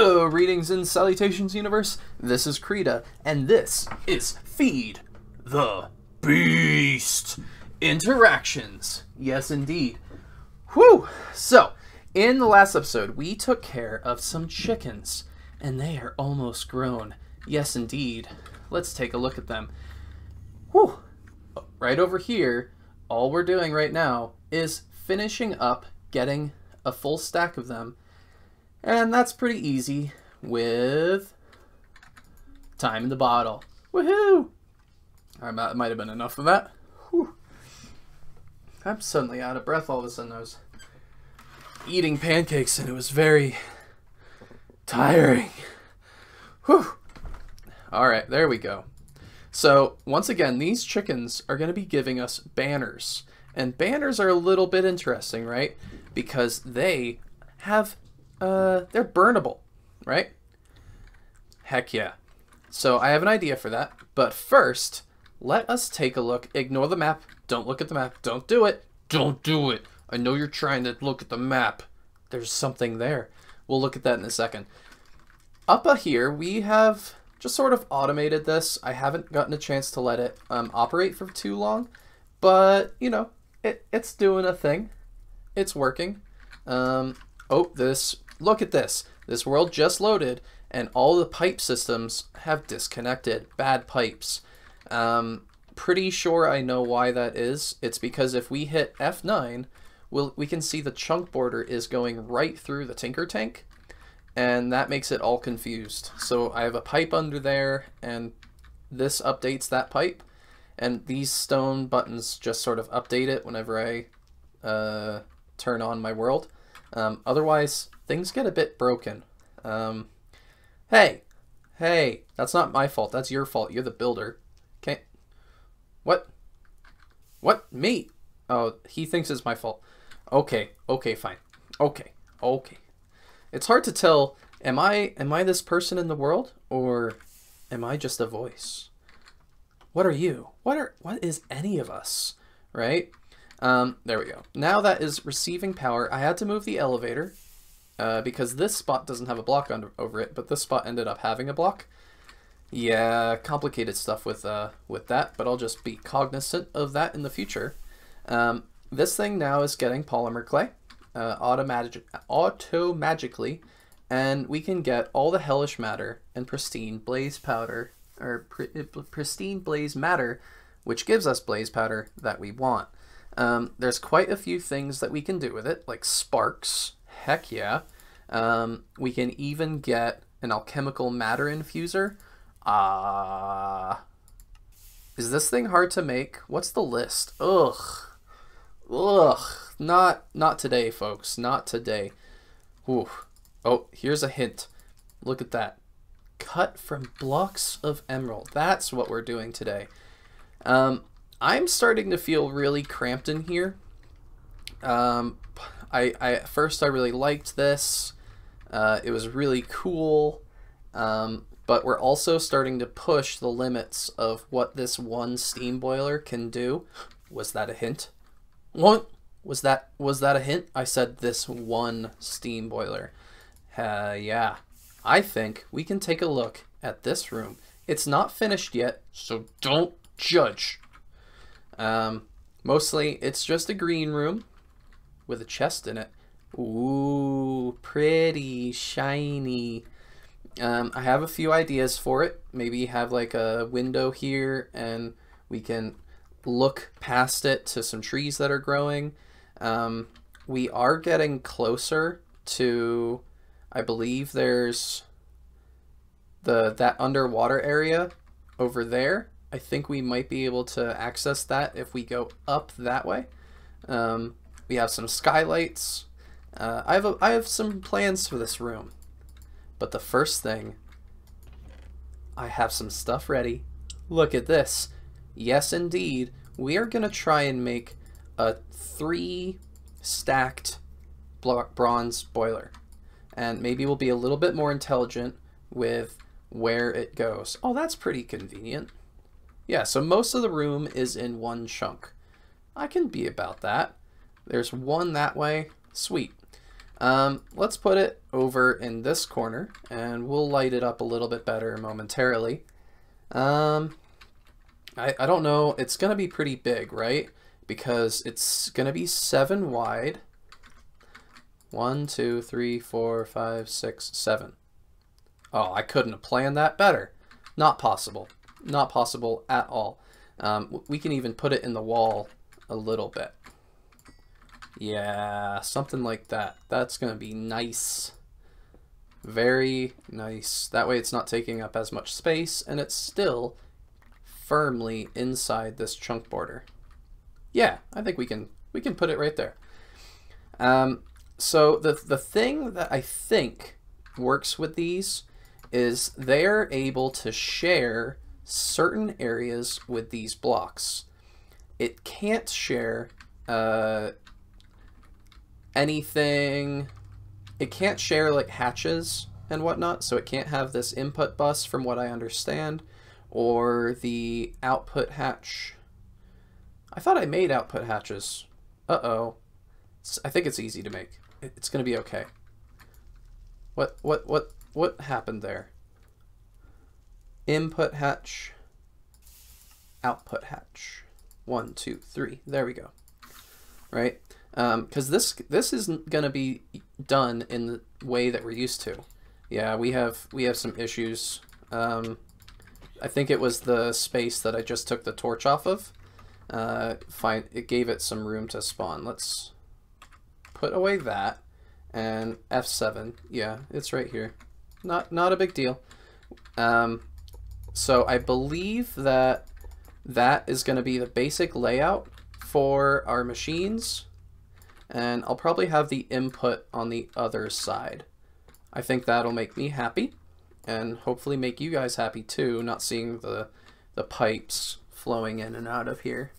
Greetings and salutations, universe. This is Krita, and this is Feed the Beast Interactions. Yes, indeed. Whew! So, in the last episode, we took care of some chickens, and they are almost grown. Yes, indeed. Let's take a look at them. Whew! Right over here, all we're doing right now is finishing up getting a full stack of them. And that's pretty easy with time in the bottle. Woohoo! That might have been enough of that. Whew. I'm suddenly out of breath all of a sudden. I was eating pancakes and it was very tiring. Whew. Alright, there we go. So, once again, these chickens are going to be giving us banners. And banners are a little bit interesting, right? Because they have they're burnable, right? Heck yeah. So I have an idea for that. But first, let us take a look. Ignore the map. Don't look at the map. Don't do it. Don't do it. I know you're trying to look at the map. There's something there. We'll look at that in a second. Up here, we have just sort of automated this. I haven't gotten a chance to let it operate for too long. But, you know, it's doing a thing. It's working. Look at this. This world just loaded, and all the pipe systems have disconnected. Bad pipes. Pretty sure I know why that is. It's because if we hit F9, we can see the chunk border is going right through the Tinker Tank, and that makes it all confused. So I have a pipe under there, and this updates that pipe, and these stone buttons just sort of update it whenever I turn on my world. Otherwise, things get a bit broken. Hey, that's not my fault. That's your fault. You're the builder. Okay. What? Me? Oh, he thinks it's my fault. Okay, fine. Okay. It's hard to tell. Am I this person in the world, or am I just a voice? What are you? What is any of us? Right? There we go. Now that is receiving power. I had to move the elevator because this spot doesn't have a block over it, but this spot ended up having a block. Yeah, complicated stuff with that, but I'll just be cognizant of that in the future. This thing now is getting polymer clay auto-magically, and we can get all the hellish matter and pristine blaze powder, or pristine blaze matter, which gives us blaze powder that we want. There's quite a few things that we can do with it, like sparks. Heck yeah. We can even get an alchemical matter infuser. Is this thing hard to make? What's the list? Ugh. Not today, folks. Not today. Ooh. Oh, here's a hint. Look at that. Cut from blocks of emerald. That's what we're doing today. I'm starting to feel really cramped in here. At first I really liked this. It was really cool. But we're also starting to push the limits of what this one steam boiler can do. Was that a hint? What? Was that a hint? I said this one steam boiler. Yeah. I think we can take a look at this room. It's not finished yet, so don't judge. Mostly it's just a green room with a chest in it. Ooh, pretty shiny. I have a few ideas for it. Maybe have like a window here and we can look past it to some trees that are growing. We are getting closer to, I believe there's that underwater area over there. I think we might be able to access that if we go up that way. We have some skylights. I have some plans for this room. But the first thing, I have some stuff ready. Look at this. Yes, indeed. We are going to try and make a 3 stacked bronze boiler. And maybe we'll be a little bit more intelligent with where it goes. Oh, that's pretty convenient. Yeah, so most of the room is in one chunk. I can be about that. There's one that way. Sweet. Let's put it over in this corner, and we'll light it up a little bit better momentarily. I don't know. It's going to be pretty big, right? Because it's going to be 7 wide. 1, 2, 3, 4, 5, 6, 7. Oh, I couldn't have planned that better. Not possible. Not possible at all. We can even put it in the wall a little bit. Yeah, something like that. That's going to be nice. Very nice. That way it's not taking up as much space, and it's still firmly inside this chunk border. Yeah, I think we can put it right there. So the thing that I think works with these is they're able to share certain areas with these blocks. It can't share anything. It can't share like hatches and whatnot, so it can't have this input bus from what I understand, or the output hatch. I thought I made output hatches. Uh-oh. I think it's easy to make. It's gonna be okay. What happened there? Input hatch, output hatch. 1, 2, 3. There we go. Right? Because this isn't gonna be done in the way that we're used to. Yeah, we have some issues. I think it was the space that I just took the torch off of. It gave it some room to spawn. Let's put away that, and F7. Yeah, it's right here. Not a big deal. So I believe that is going to be the basic layout for our machines, and I'll probably have the input on the other side. I think that'll make me happy, and hopefully make you guys happy too, not seeing the pipes flowing in and out of here.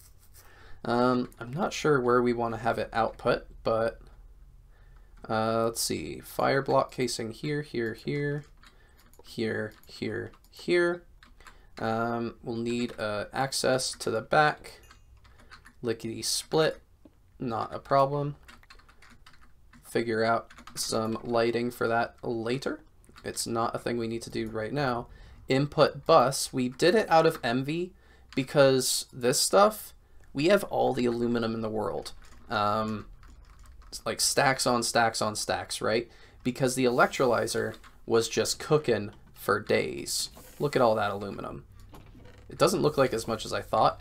I'm not sure where we want to have it output, but let's see. Fire block casing here, here, here, here, here, here. We'll need access to the back. Lickety split, not a problem. Figure out some lighting for that later. It's not a thing we need to do right now. Input bus, we did it out of envy because this stuff, we have all the aluminum in the world. It's like stacks on stacks on stacks, right? Because the electrolyzer was just cooking for days. Look at all that aluminum. It doesn't look like as much as I thought,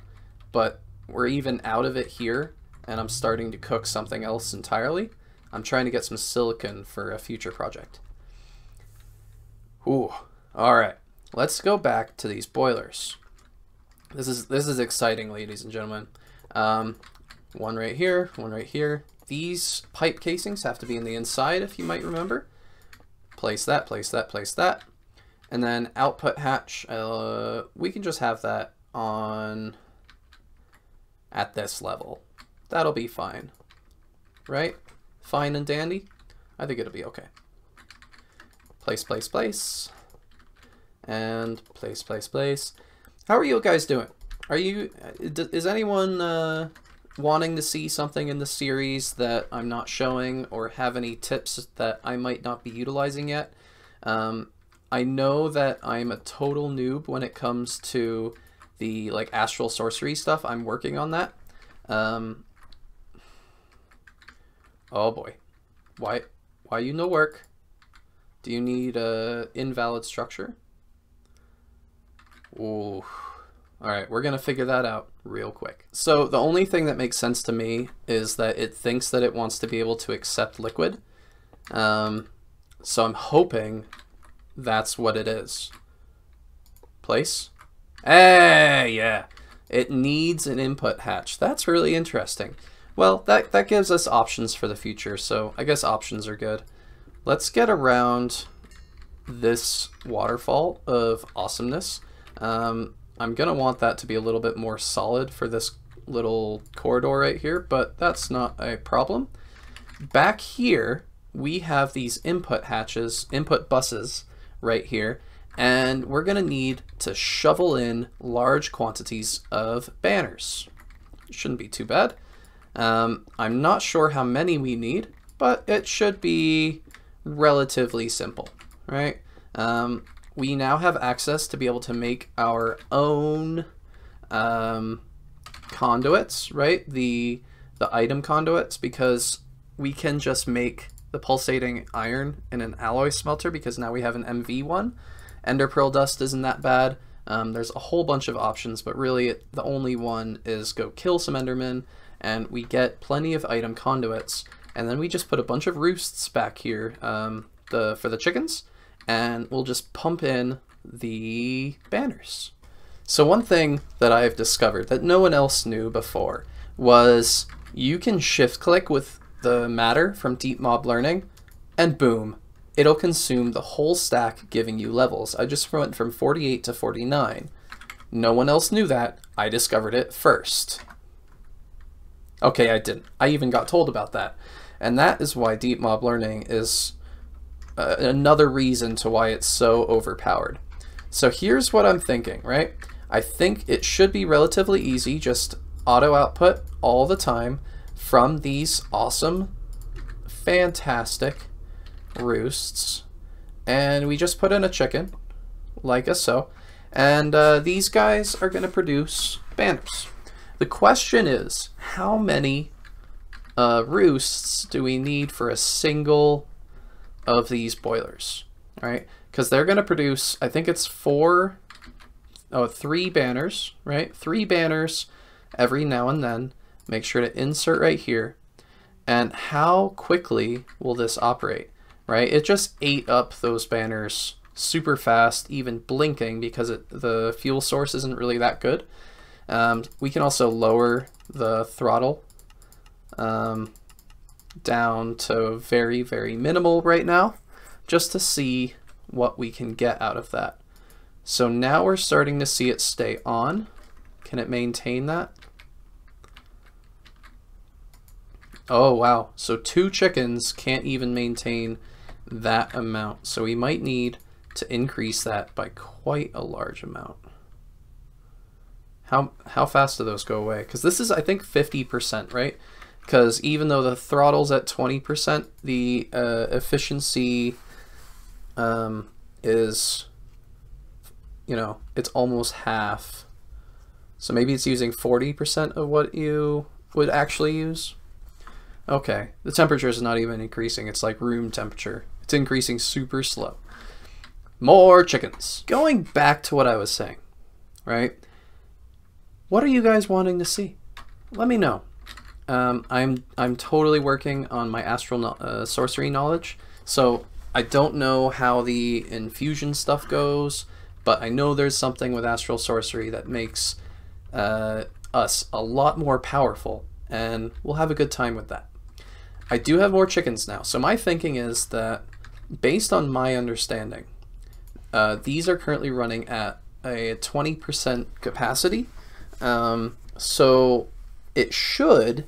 but we're even out of it here, and I'm starting to cook something else entirely. I'm trying to get some silicon for a future project. Ooh, all right. Let's go back to these boilers. This is exciting, ladies and gentlemen. One right here, one right here. These pipe casings have to be in the inside, if you might remember. Place that, place that, place that. And then output hatch, we can just have that on at this level. That'll be fine, right? Fine and dandy. I think it'll be okay. Place, place, place, and place, place, place. How are you guys doing? Is anyone wanting to see something in the series that I'm not showing, or have any tips that I might not be utilizing yet? I know that I'm a total noob when it comes to the like astral sorcery stuff. I'm working on that. Oh boy, why you no work? Do you need a invalid structure? Ooh. Alright, we're going to figure that out real quick. So the only thing that makes sense to me is that it thinks that it wants to be able to accept liquid. So I'm hoping that's what it is. Place. Hey, yeah. It needs an input hatch. That's really interesting. Well, that gives us options for the future, so I guess options are good. Let's get around this waterfall of awesomeness. I'm going to want that to be a little bit more solid for this little corridor right here, but that's not a problem. Back here, we have these input hatches, input buses right here, and we're going to need to shovel in large quantities of banners. Shouldn't be too bad. I'm not sure how many we need, but it should be relatively simple, right? We now have access to be able to make our own conduits, right? The item conduits, because we can just make the pulsating iron in an alloy smelter because now we have an MV one. Ender pearl dust isn't that bad. There's a whole bunch of options, but really the only one is go kill some endermen, and we get plenty of item conduits. And then we just put a bunch of roosts back here for the chickens, and we'll just pump in the banners. So one thing that I've discovered that no one else knew before was you can shift click with the matter from Deep Mob Learning, and boom, it'll consume the whole stack, giving you levels. I just went from 48 to 49. No one else knew that. I discovered it first. Okay, I didn't. I even got told about that. And that is why Deep Mob Learning is another reason to why it's so overpowered. So here's what I'm thinking, right? I think it should be relatively easy, just auto output all the time from these awesome, fantastic roosts. And we just put in a chicken, like so. And these guys are going to produce banners. The question is, how many roosts do we need for a single of these boilers, right? Because they're going to produce, I think it's 3 banners, right? 3 banners every now and then. Make sure to insert right here. And how quickly will this operate, right? It just ate up those banners super fast, even blinking, because the fuel source isn't really that good. We can also lower the throttle down to very, very minimal right now, just to see what we can get out of that. So now we're starting to see it stay on. Can it maintain that? Oh wow, so 2 chickens can't even maintain that amount. So we might need to increase that by quite a large amount. How fast do those go away? Because this is, I think, 50%, right? Because even though the throttle's at 20%, the efficiency is, you know, it's almost half. So maybe it's using 40% of what you would actually use. Okay, the temperature is not even increasing. It's like room temperature. It's increasing super slow. More chickens. Going back to what I was saying, right? What are you guys wanting to see? Let me know. I'm totally working on my astral sorcery knowledge, so I don't know how the infusion stuff goes, but I know there's something with astral sorcery that makes us a lot more powerful, and we'll have a good time with that. I do have more chickens now, so my thinking is that, based on my understanding, these are currently running at a 20% capacity. So it should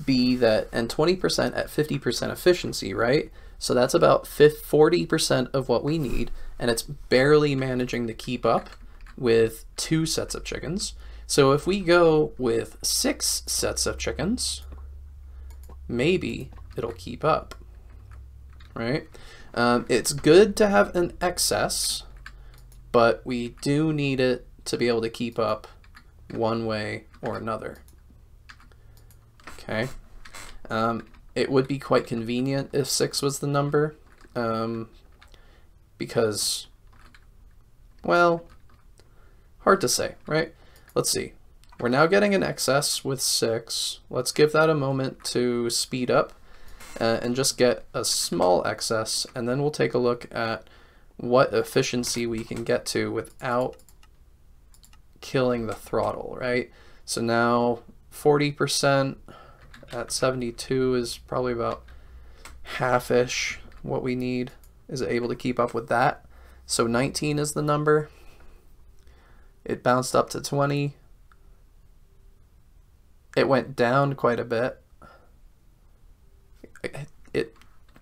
be that, and 20% at 50% efficiency, right? So that's about 40% of what we need, and it's barely managing to keep up with 2 sets of chickens. So if we go with 6 sets of chickens, maybe it'll keep up, right? It's good to have an excess, but we do need it to be able to keep up one way or another. Okay. It would be quite convenient if 6 was the number, because, well, hard to say, right? Let's see. We're now getting an excess with 6. Let's give that a moment to speed up and just get a small excess, and then we'll take a look at what efficiency we can get to without killing the throttle, right? So now 40% at 72 is probably about half-ish what we need. Is it able to keep up with that? So 19 is the number. It bounced up to 20. It went down quite a bit. It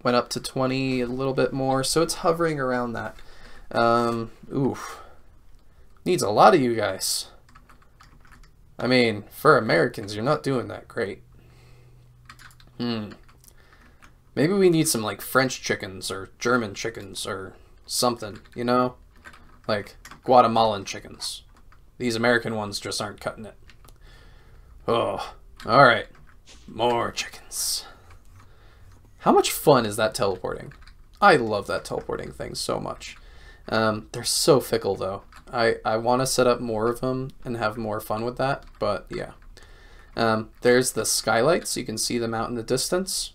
went up to 20, a little bit more, so it's hovering around that. Oof. Needs a lot of you guys. I mean, for Americans, you're not doing that great. Maybe Maybe we need some like French chickens or German chickens or something, you know? Like Guatemalan chickens. These American ones just aren't cutting it. Oh, all right. More chickens. How much fun is that teleporting? I love that teleporting thing so much. They're so fickle though. I want to set up more of them and have more fun with that, but yeah. There's the skylight, so you can see them out in the distance.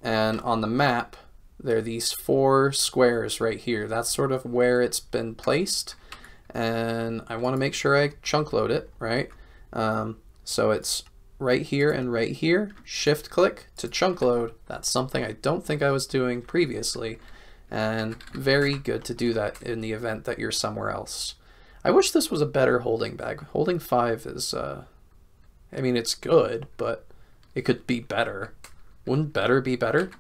And on the map, there are these 4 squares right here. That's sort of where it's been placed. And I want to make sure I chunk load it, right? So it's right here and right here. Shift click to chunk load. That's something I don't think I was doing previously. And very good to do that in the event that you're somewhere else. I wish this was a better holding bag. Holding 5 is, I mean, it's good, but it could be better. Wouldn't better be better?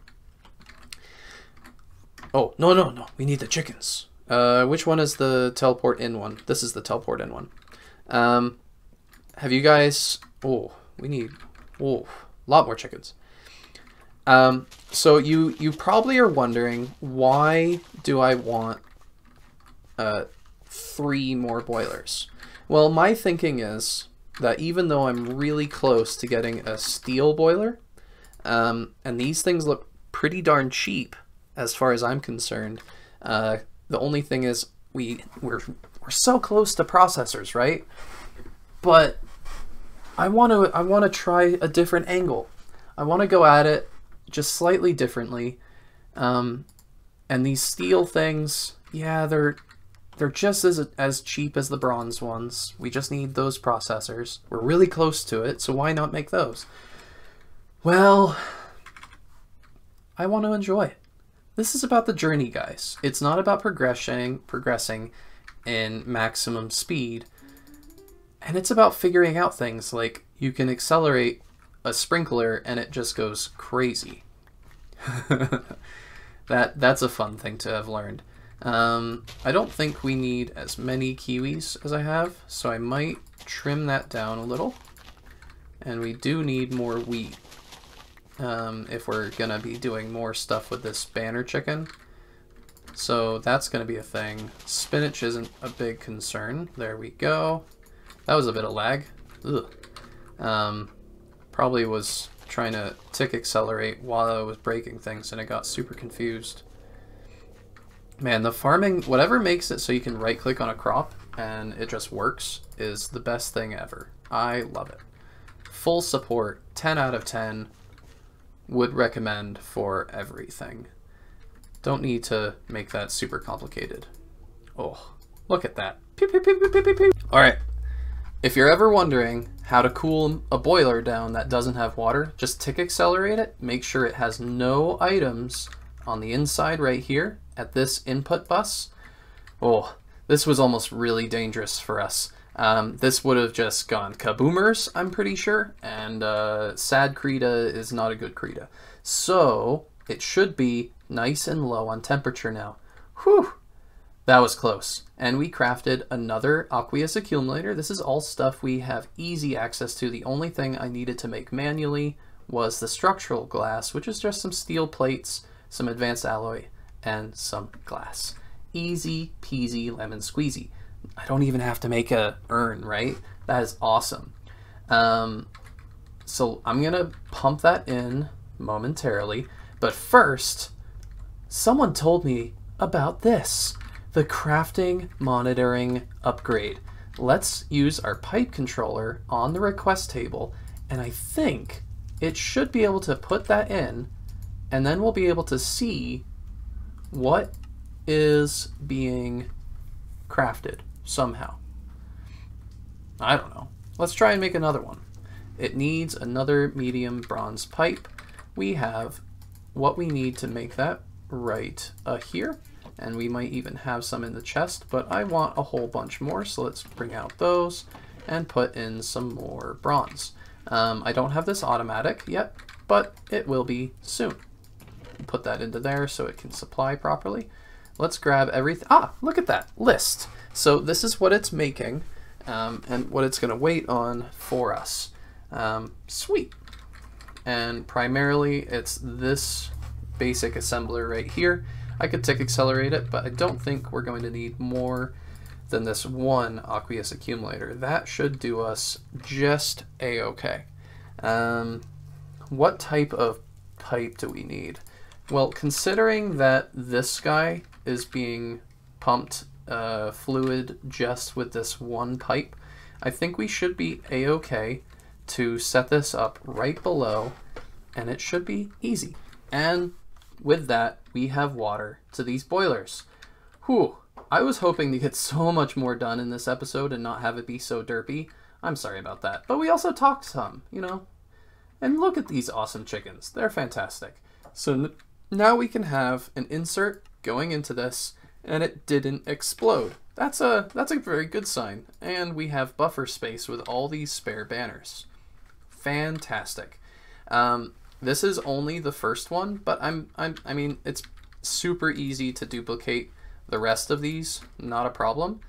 Oh, no. We need the chickens. Which one is the teleport in one? This is the teleport in one. Have you guys... Oh, we need... Oh, a lot more chickens. So you probably are wondering, why do I want 3 more boilers? Well, my thinking is that even though I'm really close to getting a steel boiler, and these things look pretty darn cheap as far as I'm concerned, the only thing is we're so close to processors, right? But I want to try a different angle. I want to go at it just slightly differently. And these steel things, yeah, they're just as cheap as the bronze ones. We just need those processors. We're really close to it, so why not make those? Well, I want to enjoy it. This is about the journey, guys. It's not about progressing in maximum speed. And it's about figuring out things like you can accelerate a sprinkler and it just goes crazy. That's a fun thing to have learned. I don't think we need as many kiwis as I have, so I might trim that down a little. And we do need more wheat if we're gonna be doing more stuff with this banner chicken. So that's gonna be a thing. Spinach isn't a big concern. There we go. That was a bit of lag. Ugh. Probably was trying to tick accelerate while I was breaking things and I got super confused. Man, the farming, whatever makes it so you can right click on a crop and it just works, is the best thing ever. I love it. Full support, 10 out of 10. Would recommend for everything. Don't need to make that super complicated. Oh, look at that. Pew, pew, pew, pew, pew, pew, pew. All right. If you're ever wondering how to cool a boiler down that doesn't have water, just tick accelerate it. Make sure it has no items on the inside right here at this input bus. Oh, this was almost really dangerous for us. This would have just gone kaboomers, I'm pretty sure, and sad Krita is not a good Krita. So it should be nice and low on temperature now. Whew! That was close. And we crafted another aqueous accumulator. This is all stuff we have easy access to. The only thing I needed to make manually was the structural glass, which is just some steel plates, some advanced alloy, and some glass. Easy peasy lemon squeezy. I don't even have to make a urn, right? That is awesome. So I'm gonna pump that in momentarily, but first, someone told me about this. The crafting monitoring upgrade. Let's use our pipe controller on the request table, and I think it should be able to put that in, and then we'll be able to see what is being crafted somehow. I don't know. Let's try and make another one. It needs another medium bronze pipe. We have what we need to make that right here. And we might even have some in the chest, but I want a whole bunch more, so let's bring out those and put in some more bronze. I don't have this automatic yet, but it will be soon. Put that into there so it can supply properly. Let's grab everything. Ah, look at that list. So this is what it's making and what it's going to wait on for us. Sweet. and primarily it's this basic assembler right here. I could tick accelerate it, but I don't think we're going to need more than this one aqueous accumulator. That should do us just a-okay. What type of pipe do we need? Well, considering that this guy is being pumped fluid just with this one pipe, I think we should be a-okay to set this up right below, and it should be easy. And with that, we have water to these boilers. Whew, I was hoping to get so much more done in this episode and not have it be so derpy. I'm sorry about that. But we also talked some, you know? And look at these awesome chickens. They're fantastic. So now we can have an insert going into this, and it didn't explode. That's a very good sign. And we have buffer space with all these spare banners. Fantastic. This is only the first one, but I mean, it's super easy to duplicate the rest of these, not a problem.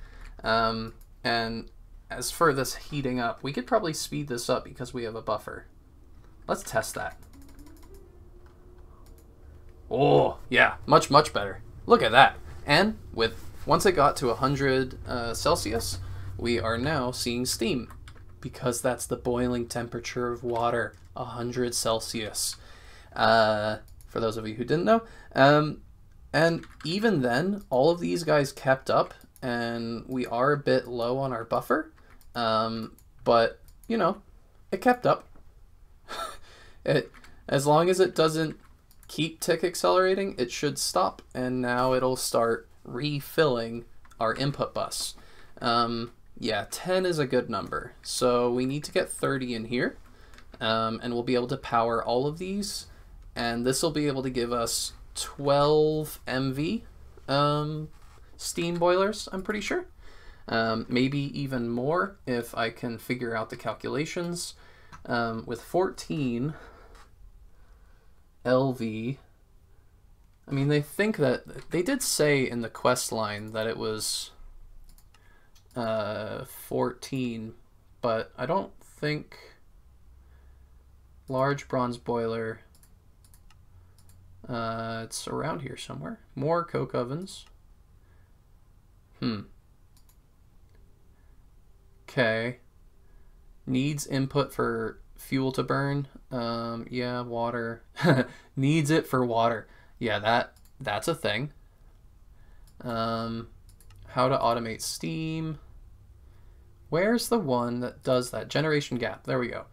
And as for this heating up, we could probably speed this up because we have a buffer. Let's test that. Oh, yeah, much better. Look at that. And once it got to 100 Celsius, we are now seeing steam, because that's the boiling temperature of water, 100 Celsius. For those of you who didn't know. And even then, all of these guys kept up, and we are a bit low on our buffer. But, you know, it kept up. As long as it doesn't keep tick accelerating, it should stop, and now it'll start refilling our input bus. Yeah, 10 is a good number, so we need to get 30 in here, and we'll be able to power all of these, and this will be able to give us 12 MV steam boilers, I'm pretty sure. Maybe even more if I can figure out the calculations. With 14 LV, I mean, they think that they did say in the quest line that it was 14, but I don't think large bronze boiler, it's around here somewhere. More coke ovens. Okay. Needs input for fuel to burn. Yeah, water. Needs it for water. Yeah, that's a thing. How to automate steam. Where's the one that does that? Generation gap. There we go.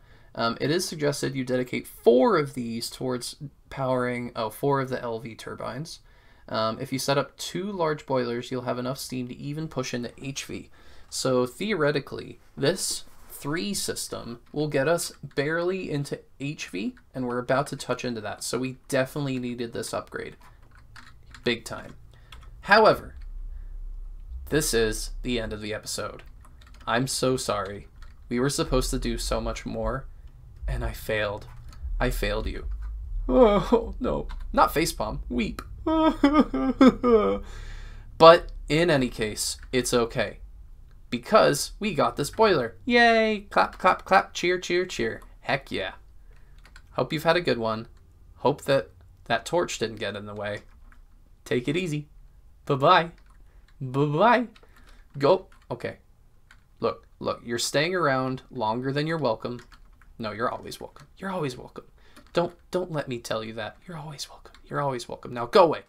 It is suggested you dedicate 4 of these towards powering 4 of the LV turbines. If you set up 2 large boilers, you'll have enough steam to even push into HV. So theoretically, this 3 system will get us barely into HV, and we're about to touch into that. So we definitely needed this upgrade. Big time. However, this is the end of the episode. I'm so sorry. We were supposed to do so much more, and I failed. I failed you. Oh, no. Not facepalm. Weep. But in any case, it's okay, because we got this boiler. Yay! Clap, clap, clap. Cheer, cheer, cheer. Heck yeah. Hope you've had a good one. Hope that torch didn't get in the way. Take it easy. Bye-bye. Bye-bye. Go. Okay. Look, you're staying around longer than you're welcome. No, you're always welcome. You're always welcome. Don't let me tell you that. You're always welcome. You're always welcome. Now go away.